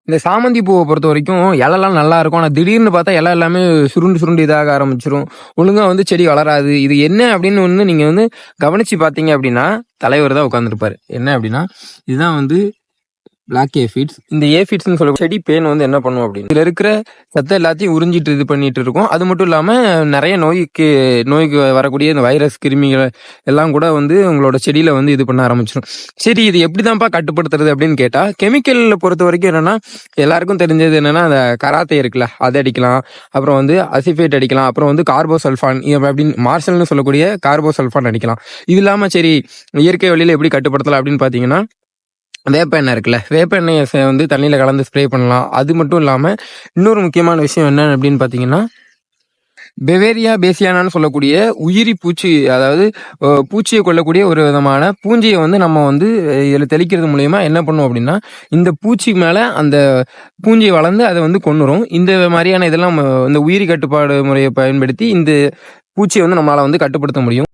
இந்த சாமந்தி பூவை பொறுத்த வரைக்கும் இலைலாம் நல்லா இருக்கும். ஆனா திடீர்னு பார்த்தா இலை எல்லாமே சுருண்டு சுருண்டு இதாக ஆரம்பிச்சிரும். ஒழுங்கா வந்து செடி வளராது. இது என்ன அப்படின்னு வந்து நீங்க வந்து கவனிச்சு பார்த்தீங்க அப்படின்னா, தலைவர் தான் உட்கார்ந்திருப்பாரு. என்ன அப்படின்னா, இதுதான் வந்து பிளாக் ஏஃபிட்ஸ். இந்த ஏஃபிட்ஸ்னு சொல்ல செடி பேன் வந்து என்ன பண்ணும் அப்படின்னு, இதுல இருக்கிற சத்தை எல்லாத்தையும் உறிஞ்சிட்டு இது பண்ணிட்டு இருக்கும். அது மட்டும் இல்லாம நிறைய நோய்க்கு வரக்கூடிய இந்த வைரஸ் கிருமிகள் எல்லாம் கூட வந்து உங்களோட செடியில வந்து இது பண்ண ஆரம்பிச்சிடும். சரி, இது எப்படிதான்ப்பா கட்டுப்படுத்துறது அப்படின்னு கேட்டா, கெமிக்கல்ல பொறுத்த வரைக்கும் என்னன்னா, எல்லாருக்கும் தெரிஞ்சது என்னன்னா, அந்த கராத்தே இருக்குல்ல, அதை அடிக்கலாம். அப்புறம் வந்து அசிஃபேட் அடிக்கலாம். அப்புறம் வந்து கார்போசல்ஃபான் அப்படின்னு மார்சல்னு சொல்லக்கூடிய கார்போசல்ஃபான் அடிக்கலாம். இது இல்லாம சரி இயற்கை வழியில எப்படி கட்டுப்படுத்தலாம் அப்படின்னு பாத்தீங்கன்னா, வேப்ப எண்ணெய் இருக்குல்ல, வேப்ப எண்ணெயை வந்து தண்ணியில் கலந்து ஸ்ப்ரே பண்ணலாம். அது மட்டும் இல்லாமல் இன்னொரு முக்கியமான விஷயம் என்ன அப்படின்னு பார்த்தீங்கன்னா, பெவேரியா பேசியானான்னு சொல்லக்கூடிய உயிரி பூச்சி, அதாவது பூச்சியை கொல்லக்கூடிய ஒரு விதமான பூஞ்சியை வந்து நம்ம வந்து இதில் தெளிக்கிறது மூலயமா என்ன பண்ணுவோம் அப்படின்னா, இந்த பூச்சி மேலே அந்த பூஞ்சி வளர்ந்து அதை வந்து கொன்னுரும். இந்த மாதிரியான இதெல்லாம் இந்த உயிரி கட்டுப்பாடு முறையை பயன்படுத்தி இந்த பூச்சியை வந்து நம்மளால் வந்து கட்டுப்படுத்த முடியும்.